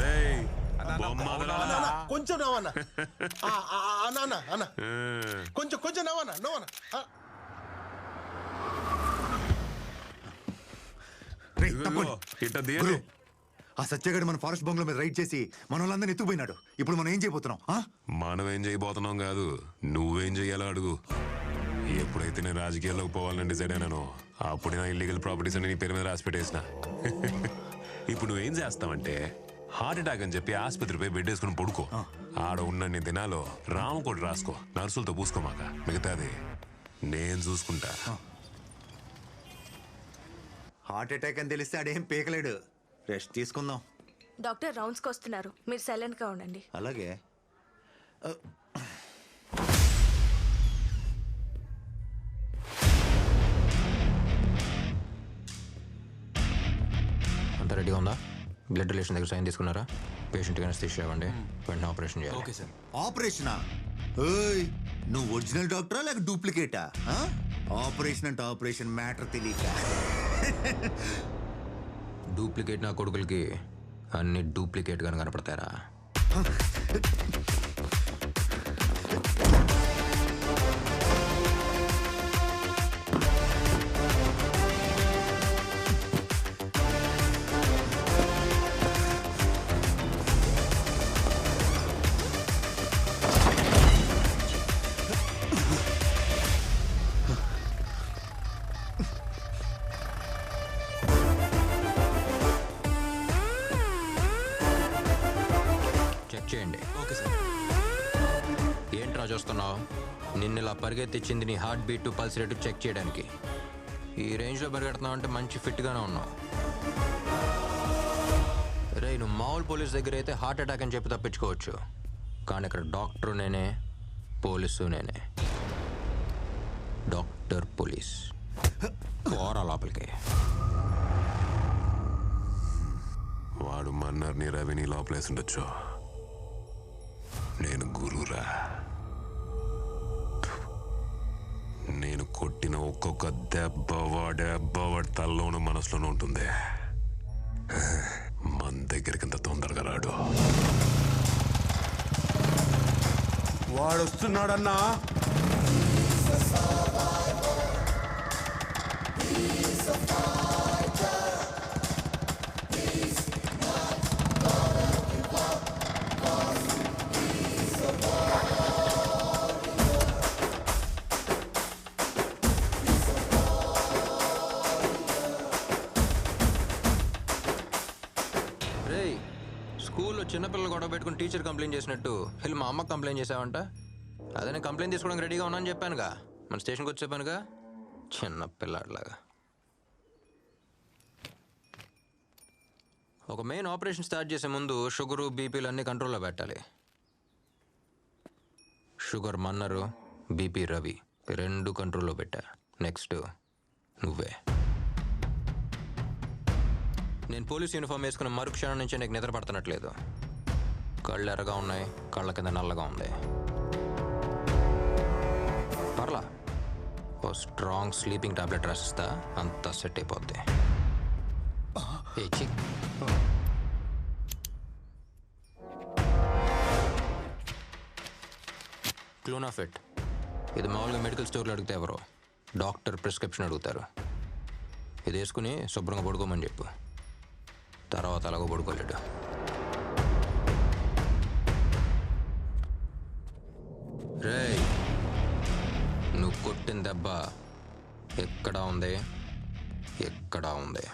రేయ్, బొమ్మ వదలరా. అన్న, అన్న, కొంచెం నవ్వన్న అన్న అన్న అన్న కొంచెం కొంచెం నవ్వన్న నవ్వన్న ఇదిగో, ఇట్ట తీయలే. ఆ సత్యగాడు మన ఫారెస్ట్ బంగ్లా మీద రైడ్ చేసి మన వాళ్ళందరినీ ఎత్తుకుపోయినాడు. ఇప్పుడు మనం ఏం చేయబోతున్నాం? మనం ఏం చేయబోతున్నాం కాదు, నువ్వేం చెయ్యాలో అడుగు. ఎప్పుడైతే నేను రాజకీయాల్లోకి పోవాలని డిసైడ్ అయినానో అప్పుడు నా ఇల్లీగల్ ప్రాపర్టీస్ అని నీ పేరు మీద రాసి పెట్టేసిన. ఇప్పుడు నువ్వేం చేస్తావంటే హార్ట్ అటాక్ అని చెప్పి ఆసుపత్రిపై బెడ్ వేసుకుని పడుకో. ఆడ ఉన్నన్ని దినాలు రామకోటి రాసుకో, నర్సులతో పూసుకోమాక. మిగతాది నేను చూసుకుంటా. హార్ట్ అటాక్ అని తెలిస్తే ఆడేం పీకలేడు. రెస్ట్ తీసుకుందాం. డాక్టర్ రౌండ్స్కి వస్తున్నారు, మీరు సైలెంట్గా ఉండండి. అలాగే. అంతా రెడీగా ఉందా? బ్లడ్ రిలేషన్ దగ్గర సైన్ తీసుకున్నారా? పేషెంట్కి అనస్థీషియా ఇవ్వండి, వెంటనే ఆపరేషన్ చేయాలి. Okay sir. ఆపరేషనా? ఏయ్, నువ్వు ఒరిజినల్ డాక్టరా లేక డూప్లికేటా? ఆపరేషన్ అంటే ఆపరేషన్ మ్యాటర్ తెలియక. డూప్లికేట్ నా కొడుకులకి అన్ని డూప్లికేట్గా కనపడతారా? చెక్ చేయండి. Okay sir. ఏంట్రా చూస్తున్నావు? నిన్ను ఇలా పరిగెత్తిచ్చింది నీ heart beat pulse rate check చేయడానికి. ఈ రేంజ్లో పరిగెడుతున్నావు అంటే మంచి ఫిట్గానే ఉన్నావు. రే, నువ్వు మామూలు పోలీస్ దగ్గర అయితే హార్ట్ అటాక్ అని చెప్పి తప్పించుకోవచ్చు, కానీ ఇక్కడ డాక్టర్ నేనే, పోలీసు నేనే. డాక్టర్ పోలీస్ పోరా లోపలికి. వాడు మన్నర్ని రవిని లోపలేసి ఉండొచ్చు, నేను గురురా. నేను కొట్టిన ఒక్కొక్క దెబ్బ వాడి తల్లోనూ మనసులోనూ ఉంటుంది. మన దగ్గరికి అంత తొందరగా రాడు. వాడు వస్తున్నాడన్నా. స్కూల్లో చిన్నపిల్లలు గొడవ పెట్టుకుని టీచర్ కంప్లైంట్ చేసినట్టు వీళ్ళు మా అమ్మకి కంప్లైంట్ చేసావంట. అదే నేను కంప్లైంట్ తీసుకోవడానికి రెడీగా ఉన్నాను చెప్పానుగా, మన స్టేషన్కి వచ్చి చెప్పానుగా, చిన్న పిల్లాడిలాగా. ఒక మెయిన్ ఆపరేషన్ స్టార్ట్ చేసే ముందు షుగరు బీపీలు అన్నీ కంట్రోల్లో పెట్టాలి. షుగర్ మన్నరు, బీపీ రవి రెండు కంట్రోల్లో పెట్టా. నెక్స్ట్ నువ్వే. నేను పోలీస్ యూనిఫామ్ వేసుకున్న మరుక్షణం నుంచి నీకు నిద్ర పడుతున్నట్లేదు. కళ్ళు ఎర్రగా ఉన్నాయి, కళ్ళ కింద నల్లగా ఉంది. పర్లా, ఓ స్ట్రాంగ్ స్లీపింగ్ టాబ్లెట్ రాసిస్తా, అంతా సెట్ అయిపోద్ది. క్లోనాఫిట్, ఇది మామూలుగా మెడికల్ స్టోర్లో అడిగితే ఎవరో, డాక్టర్ ప్రిస్క్రిప్షన్ అడుగుతారు. ఇది వేసుకుని శుభ్రంగా పడుకోమని చెప్పు. తర్వాత అలాగో పడుకోలేడు. రేయ్, నువ్వు కొట్టిన దెబ్బ ఎక్కడా ఉంది, ఎక్కడా ఉంది.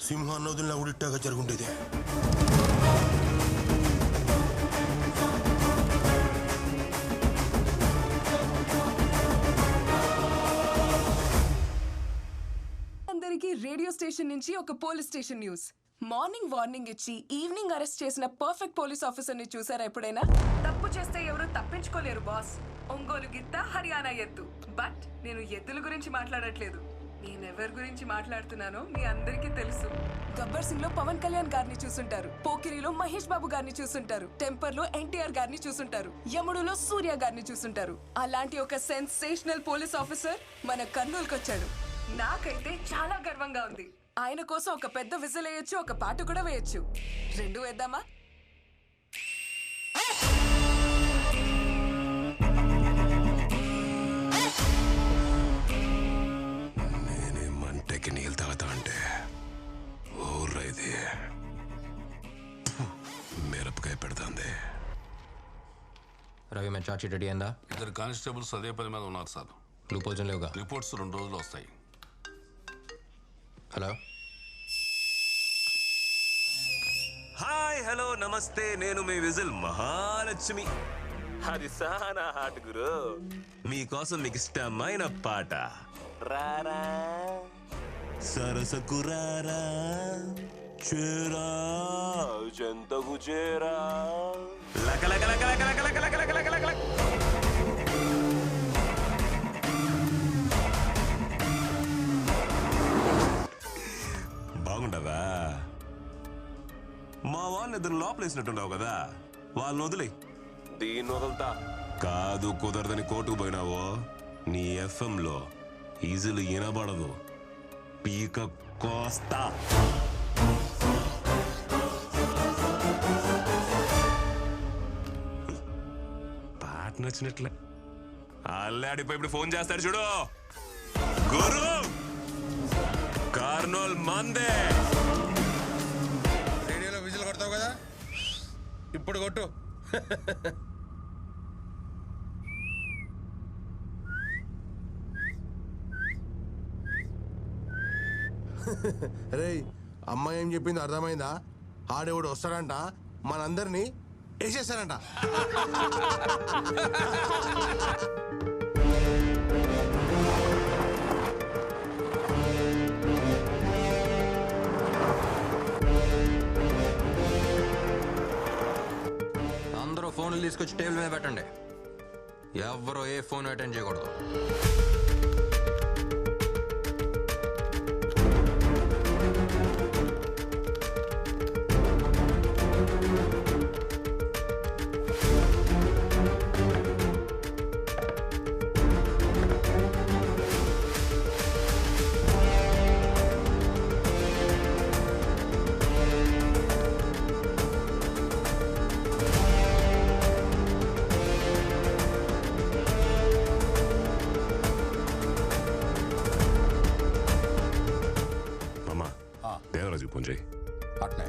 సింహాన్ని వదిలిన ఉడిట్టాగా జరుగుండేది. అందరికీ రేడియో స్టేషన్ నుంచి ఒక police station news. Morning warning ఇచ్చి ఈవినింగ్ అరెస్ట్ చేసిన పర్ఫెక్ట్ పోలీస్ ఆఫీసర్ ని చూసారా ఎప్పుడైనా? తప్పు చేస్తే ఎవరు తప్పించుకోలేరు బాస్. ఒంగోలు గిత్త, హర్యానా ఎద్దు. బట్ నేను ఎద్దుల గురించి మాట్లాడట్లేదు. నేనెవరి గురించి మాట్లాడుతున్నానో మీ అందరికీ తెలుసు. గబ్బర్ సింగ్ లో పవన్ కళ్యాణ్ గారిని చూసుంటారు, పోకిరిలో మహేష్ బాబు గారిని చూసుంటారు, టెంపర్ లో ఎన్టీఆర్ గారిని చూసుంటారు, యముడులో సూర్య గారిని చూసుంటారు. అలాంటి ఒక సెన్సేషనల్ పోలీస్ ఆఫీసర్ మన కర్నూలుకి వచ్చాడు. నాకైతే చాలా గర్వంగా ఉంది. ఆయన కోసం ఒక పెద్ద విజిల్ వేయొచ్చు, ఒక పాట కూడా వేయొచ్చు. రెండు వేద్దామా? నేనే మంటకి నీళ్ళు తాగుతా అంటే ఊర్రైది మిరపకాయ పెడుతుంది. రవి మేము చార్జ్ షీట్ రెడీ అయిందా? ఇద్దరు కానిస్టేబుల్స్ అదే పని మీద ఉన్నారు సార్. లూపోల్స్ లేవుగా? రిపోర్ట్స్ 2 రోజులు వస్తాయి. హలో, హాయ్, హలో, నమస్తే. నేను మీ విజిల్ మహాలక్ష్మి. అది సానా హాట్ గురు. మీకోసం మీకు ఇష్టమైన పాట. రారా సరసకు రారా చేరా జంతకు చేరా లక లక లక లక లక లక లక లక లక లక లక. బాగుంటదా? మా వాళ్ళని ఇద్దరు లోపలేసినట్టున్నావు కదా, వాళ్ళని వదిలే. దీన్ని వదులుతా కాదు, కుదరదని కోర్టుకు పోయినావో నీ ఎఫ్ఎంలో ఈజీలు వినబడదు. పీక కోస్తా. పాట నచ్చినట్లే అల్లాడిపోయి ఇప్పుడు ఫోన్ చేస్తాడు చూడు. గురు కార్నోల్ మందే. రేడియోలో విజిల్ కొడతావు కదా, ఇప్పుడు కొట్టు. రేయ్, అమ్మాయి ఏం చెప్పింది అర్థమైందా? ఆడేవాడు వస్తాడంట, మనందరినీ వేసేస్తాడంట. అందరూ ఫోన్లు తీసుకొచ్చి టేబుల్ మీద పెట్టండి. ఎవరో ఏ ఫోన్ అటెండ్ చేయకూడదు. దేవరాజు ఫోన్ చేయి. అట్నే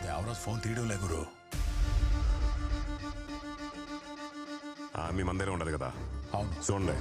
దేవరాజు ఫోన్ తీయడం లే గురు. మీ మందిరం ఉండదు కదా? అవును. చూడండి,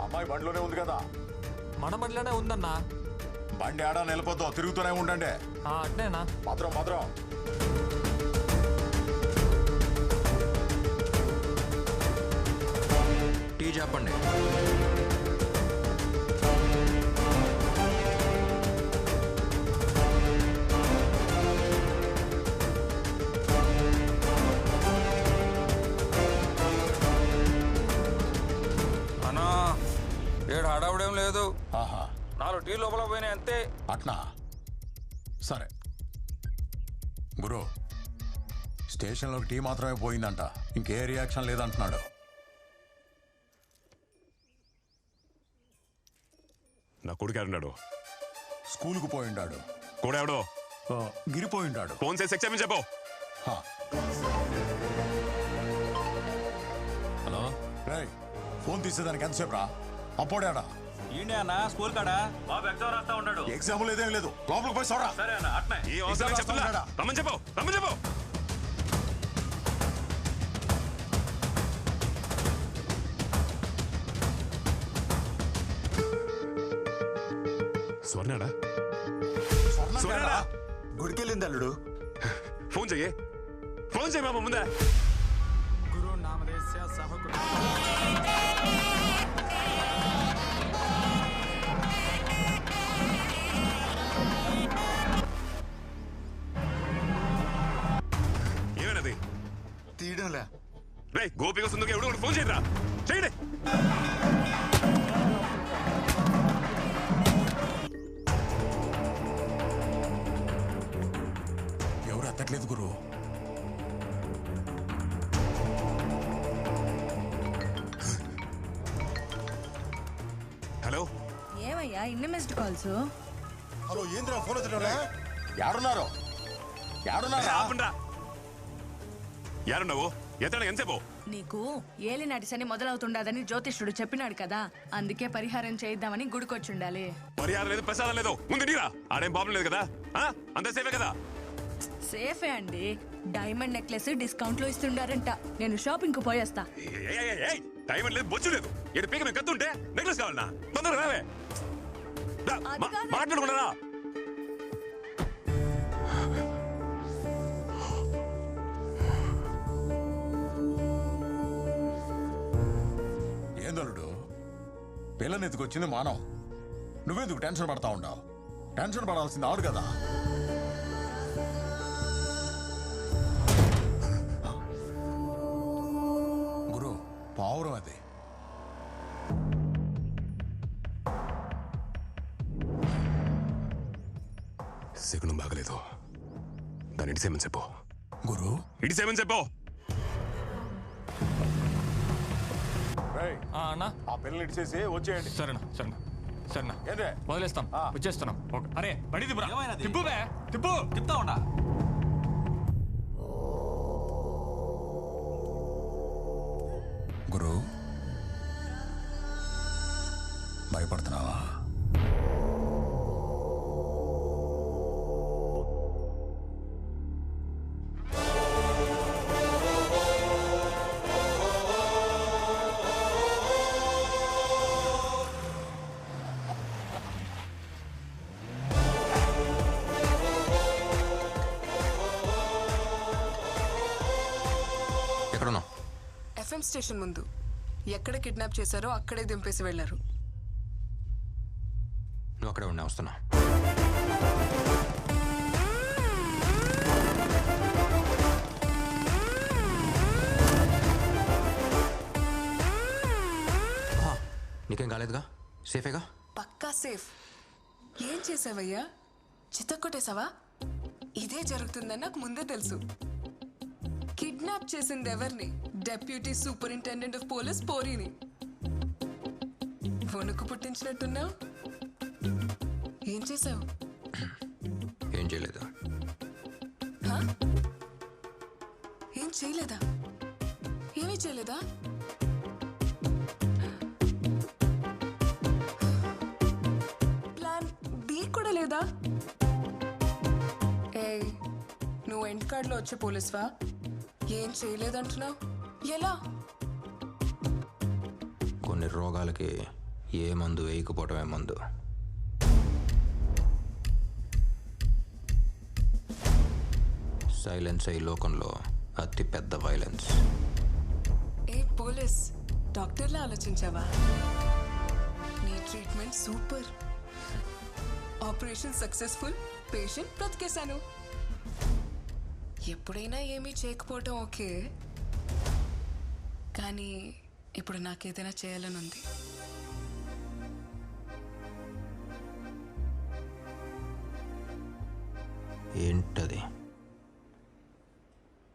అమ్మాయి బండిలోనే ఉంది కదా? మన బండిలోనే ఉందన్నా. బండి ఆడా నిలబొద్దు, తిరుగుతూనే ఉండండి. అట్నేనా? భద్రం భద్రం. టీ చెప్పండి. అన్నా, ఏడు హడావుడేం లేదు. ఆహా, 4 టీ లోపల పోయినాయి అంతే. అట్నా? సరే గురు, స్టేషన్లోకి టీ మాత్రమే పోయిందంట, ఇంకే రియాక్షన్ లేదంటున్నాడు. నా కొడుకు ఎవరున్నాడు? స్కూల్కు పోయిండాడు. కూడా ఎవడో గిరిపోయిండాడు. ఫోన్ చేసి ఎక్స్ఎం చెప్పు. హా. హలో, రేయ్, ఫోన్ తీసేదానికి ఎంతసేపు రా? అప్పుడేడా ఏంటి అన్న స్కూల్ కాడా బాబు ఎగ్జామ్ రాస్తా ఉన్నాడు. ఎగ్జామ్ లేదేం లేదు, లోపలికి పోయి చూడరా. సరే అన్న అట్నే. ఏ అవసరం లేదు, చెప్పులా. రమ్మని చెప్పు, రమ్మని చెప్పు. స్వర్ణాడా? స్వర్ణాడా? గుడికెళ్ళింది అల్లుడు. ఫోన్ చెయ్యి, ఫోన్ చెయ్యి బాబు ముందే. గురు నామదేశ్య సహకుడు. ఏమైనది? తీయడంలే. రే గోపిక సుందరికి ఎవడు ఒకటి ఫోన్ చేయరా, చేయండి. ఎవరు ఎత్తట్లేదు గురు. హలో, ఏమయ్యా ఇన్ని మిస్డ్ కాల్స్? హలో ఏంద్రా ఫోన్ ఎత్తడా? యాడున్నారు? యాడున్నారా? ఆపండ్రా. యారున్నావు? ఎత్తడా ఎంతసేపు? నీకు ఏలినాటి శని మొదలవుతుండదని జ్యోతిష్యుడు చెప్పినాడు కదా, అందుకే పరిహారం చేయిద్దామని గుడికొచ్చుండాలి. పరిహారం లేదు, ప్రసాదం లేదు, ముందు నీరా. ఆడేం ప్రాబ్లం లేదు కదా, అంత సేఫే కదా? సేఫే అండి. డైమండ్ నెక్లెస్ డిస్కౌంట్ లో ఇస్తుండారంట. నేను షాపింగ్ కు పోయేస్తా. టైం లేదు, బొచ్చు లేదు. ఏడు పీక మేము కత్తుంటే నెక్లెస్ కావాలన్నా? తొందరగా రావే. మాట్లాడుకున్నారా? ఏందలుడు, పిల్లని ఎత్తుకొచ్చింది మానవం. నువ్వెందుకు టెన్షన్ పడతా ఉండవు? టెన్షన్ పడాల్సింది ఆడు కదా. గురు, పావురం అది. శకునం బాగలేదు, దాన్ని ఇడిసేమని చెప్పు. గురు, ఇడిసేమని చెప్పు. అన్న ఆ పిల్లలు ఇచ్చేసి వచ్చేయండి. సరేనా సరేనా సరేనా ఏంటే? వదిలేస్తాం, వచ్చేస్తున్నాం. ఓకే. అరే బండి తిప్పురా. తిప్పు బే, తిప్పు. తిప్పుతా ఉండా. గురు, భయపడుతున్నావా? ఎక్కడున్నావు? ఎఫ్ఎం స్టేషన్ ముందు. ఎక్కడ కిడ్నాప్ చేశారో అక్కడే దింపేసి వెళ్లారు. నువ్వు అక్కడే ఉన్నా, వస్తున్నా. నీకేం కాలేదుగా? సేఫేగా? పక్కా సేఫ్. ఏం చేసావయ్యా? చితక్కొట్టేశావా? ఇదే జరుగుతుందని నాకు ముందే తెలుసు. కిడ్నాప్ చేసింది ఎవరిని? డెప్యూటీ సూపరింటెండెంట్ ఆఫ్ పోలీస్ పోరీని. వణుకు పుట్టించినట్టున్నావు. ఏం చేసావు? ఏం చేయలేదు. ఏం చేయలేదా? ఏమీ చేయలేదా? ప్లాన్ బి కూడా లేదా? ఏయ్, నువ్వు ఎండ్ కార్డ్లో వచ్చే పోలీస్వా? ఏం చేయలేదంటున్నావు? ఎలా? కొన్ని రోగాలకి ఏ మందు వేయకపోవటమే మందు. సైలెన్స్ ఈ లోకంలో అతి పెద్ద వైలెన్స్. ఏ పోలీస్, డాక్టర్లా ఆలోచించావా? నీ treatment super. Operation successful, patient బ్రతికేశాను. ఎప్పుడైనా ఏమీ చేయకపోవటం ఓకే, కానీ ఇప్పుడు నాకేదైనా చేయాలని ఉంది. ఏంటది?